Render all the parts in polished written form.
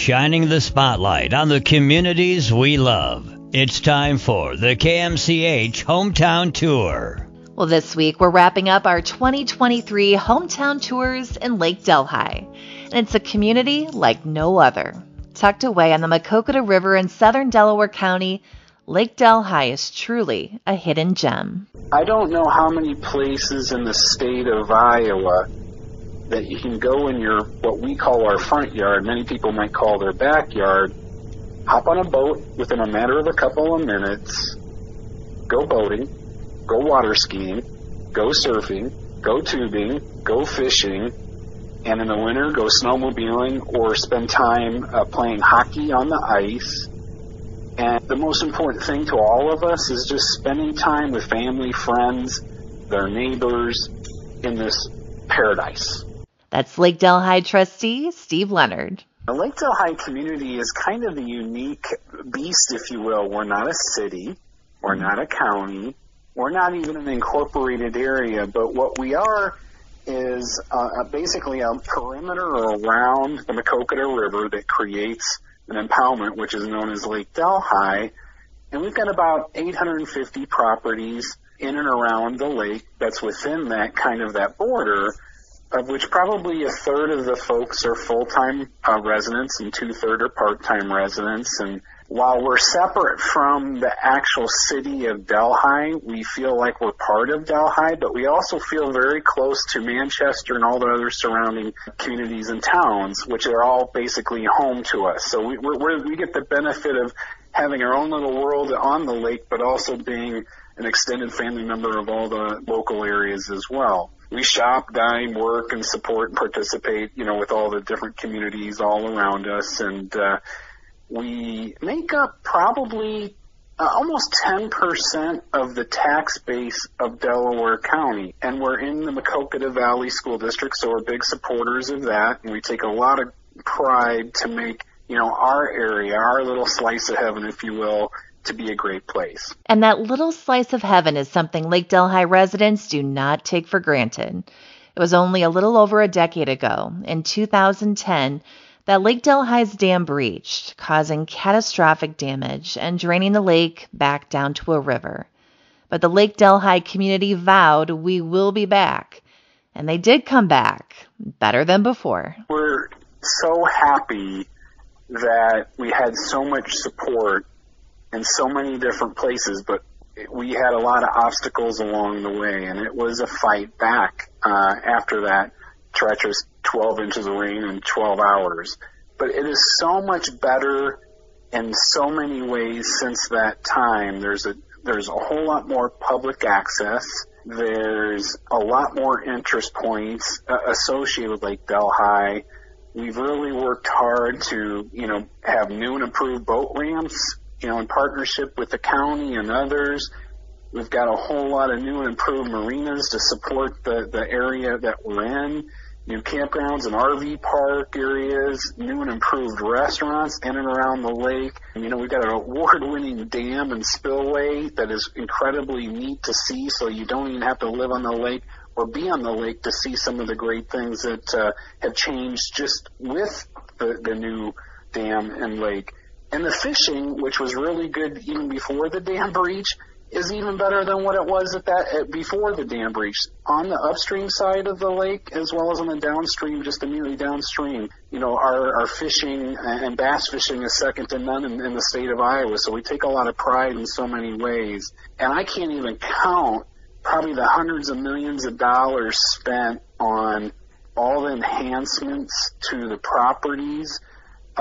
shining the spotlight on the communities we love. It's time for the KMCH Hometown Tour. Well, this week we're wrapping up our 2023 Hometown Tours in Lake Delhi. And it's a community like no other. Tucked away on the Maquoketa River in southern Delaware County, Lake Delhi is truly a hidden gem. I don't know how many places in the state of Iowa that you can go in your, what we call our front yard, many people might call their backyard, hop on a boat within a matter of a couple of minutes, go boating, go water skiing, go surfing, go tubing, go fishing, and in the winter go snowmobiling or spend time playing hockey on the ice. And the most important thing to all of us is just spending time with family, friends, their neighbors in this paradise. That's Lake Delhi trustee Steve Leonard. The Lake Delhi community is kind of a unique beast, if you will. We're not a city, we're not a county, we're not even an incorporated area, but what we are is basically a perimeter around the Maquoketa River that creates an impoundment, which is known as Lake Delhi. And we've got about 850 properties in and around the lake that's within that kind of that border, of which probably a third of the folks are full-time residents and two-thirds are part-time residents. And while we're separate from the actual city of Delhi, we feel like we're part of Delhi, but we also feel very close to Manchester and all the other surrounding communities and towns, which are all basically home to us. So we get the benefit of having our own little world on the lake, but also being an extended family member of all the local areas as well. We shop, dine, work, and support and participate, with all the different communities all around us. And we make up probably almost 10% of the tax base of Delaware County. And we're in the Maquoketa Valley School District, so we're big supporters of that. And we take a lot of pride to make, our area, our little slice of heaven, if you will, to be a great place. And that little slice of heaven is something Lake Delhi residents do not take for granted. It was only a little over a decade ago, in 2010, that Lake Delhi's dam breached, causing catastrophic damage and draining the lake back down to a river. But the Lake Delhi community vowed, we will be back. And they did come back, better than before. We're so happy that we had so much support in so many different places, but we had a lot of obstacles along the way, and it was a fight back after that treacherous 12 inches of rain in 12 hours. But it is so much better in so many ways since that time. There's a whole lot more public access. There's a lot more interest points associated with Lake Delhi. We've really worked hard to, have new and improved boat ramps, in partnership with the county and others. We've got a whole lot of new and improved marinas to support the area that we're in, new campgrounds and RV park areas, new and improved restaurants in and around the lake. We've got an award-winning dam and spillway that is incredibly neat to see, so you don't even have to live on the lake or be on the lake to see some of the great things that have changed just with the new dam and lake. And the fishing, which was really good even before the dam breach, is even better than what it was before the dam breach. On the upstream side of the lake, as well as on the downstream, just immediately downstream, our fishing and bass fishing is second to none in the state of Iowa. So we take a lot of pride in so many ways. And I can't even count probably the hundreds of millions of dollars spent on all the enhancements to the properties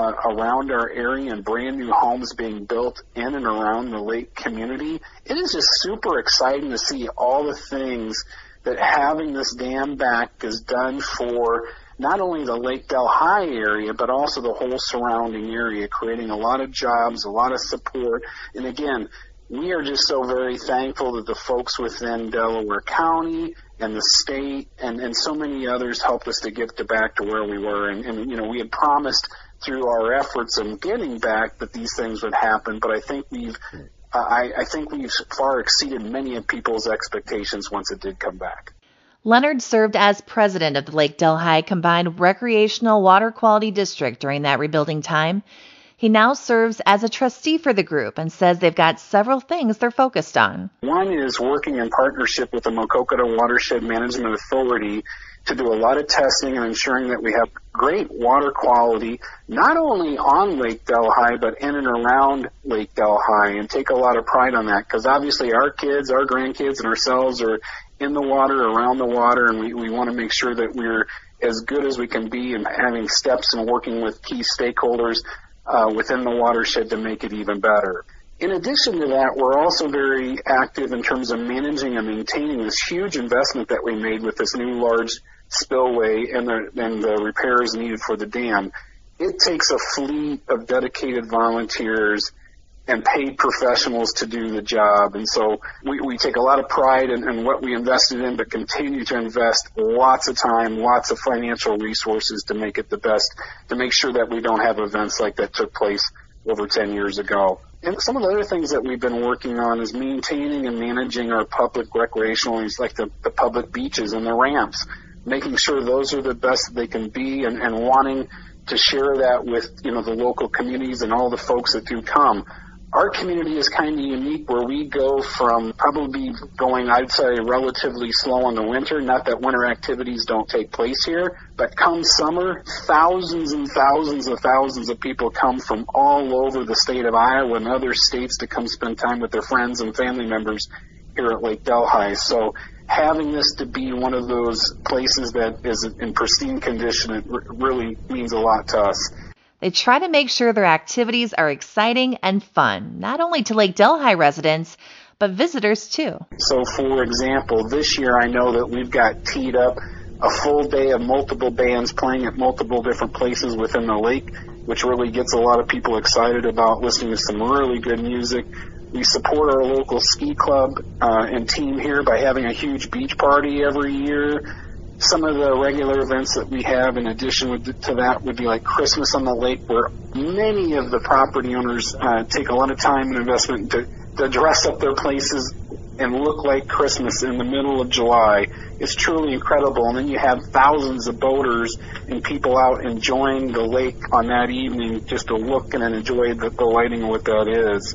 around our area and brand new homes being built in and around the lake community. It is just super exciting to see all the things that having this dam back is done for not only the Lake Delhi area, but also the whole surrounding area, creating a lot of jobs, a lot of support. And again, we are just so very thankful that the folks within Delaware County and the state and so many others helped us to get back to where we were. And we had promised through our efforts of getting back that these things would happen, but I think we've far exceeded many of people's expectations once it did come back. Leonard served as president of the Lake Delhi Combined Recreational Water Quality District during that rebuilding time. He now serves as a trustee for the group and says they've got several things they're focused on. One is working in partnership with the Mokokota Watershed Management Authority to do a lot of testing and ensuring that we have great water quality, not only on Lake Delhi, but in and around Lake Delhi, and take a lot of pride on that, because obviously our kids, our grandkids, and ourselves are in the water, around the water, and we want to make sure that we're as good as we can be and having steps and working with key stakeholders within the watershed to make it even better. In addition to that, we're also very active in terms of managing and maintaining this huge investment that we made with this new large spillway and the repairs needed for the dam. It takes a fleet of dedicated volunteers and paid professionals to do the job. And so we take a lot of pride in what we invested in, but continue to invest lots of time, lots of financial resources to make it the best, to make sure that we don't have events like that took place over 10 years ago. And some of the other things that we've been working on is maintaining and managing our public recreational areas, like the public beaches and the ramps, making sure those are the best they can be, and wanting to share that with, the local communities and all the folks that do come. Our community is kind of unique, where we go from probably going, I'd say, relatively slow in the winter. Not that winter activities don't take place here, but come summer, thousands and thousands of people come from all over the state of Iowa and other states to come spend time with their friends and family members here at Lake Delhi. So having this to be one of those places that is in pristine condition, it really means a lot to us. They try to make sure their activities are exciting and fun, not only to Lake Delhi residents, but visitors too. So, for example, this year I know that we've got teed up a full day of multiple bands playing at multiple different places within the lake, which really gets a lot of people excited about listening to some really good music. We support our local ski club and team here by having a huge beach party every year. Some of the regular events that we have in addition to that would be like Christmas on the lake, where many of the property owners take a lot of time and investment to dress up their places and look like Christmas in the middle of July. It's truly incredible. And then you have thousands of boaters and people out enjoying the lake on that evening just to look and enjoy the lighting of what that is.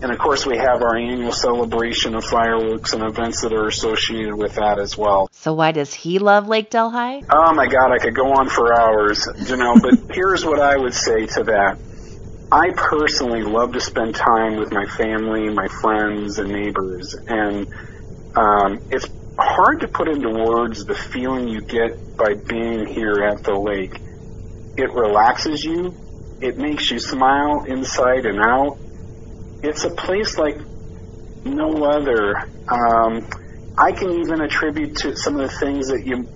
And, of course, we have our annual celebration of fireworks and events that are associated with that as well. So why does he love Lake Delhi? Oh, my God, I could go on for hours, but here's what I would say to that. I personally love to spend time with my family, my friends, and neighbors. And it's hard to put into words the feeling you get by being here at the lake. It relaxes you. It makes you smile inside and out. It's a place like no other. I can even attribute to some of the things that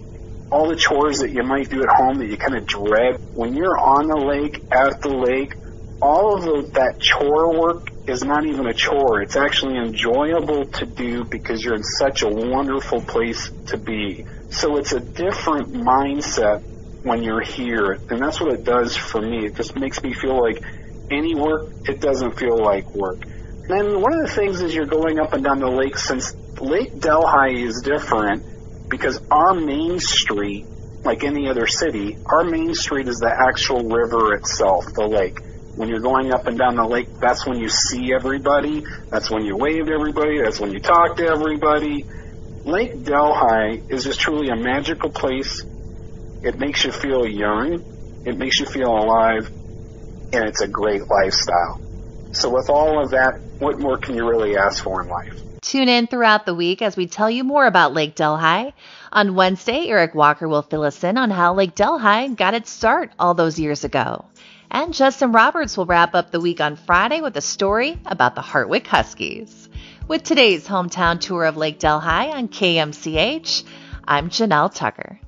all the chores that you might do at home that you kind of dread. When you're on the lake, at the lake, all of that chore work is not even a chore. It's actually enjoyable to do because you're in such a wonderful place to be. So it's a different mindset when you're here, and that's what it does for me. It just makes me feel like any work, it doesn't feel like work. And then one of the things is you're going up and down the lake, since Lake Delhi is different because our main street, like any other city, our main street is the actual river itself, the lake. When you're going up and down the lake, that's when you see everybody, that's when you wave to everybody, that's when you talk to everybody. Lake Delhi is just truly a magical place. It makes you feel young, it makes you feel alive, and it's a great lifestyle. So with all of that, what more can you really ask for in life? Tune in throughout the week as we tell you more about Lake Delhi. On Wednesday, Eric Walker will fill us in on how Lake Delhi got its start all those years ago. And Justin Roberts will wrap up the week on Friday with a story about the Hartwick Huskies. With today's hometown tour of Lake Delhi on KMCH, I'm Janelle Tucker.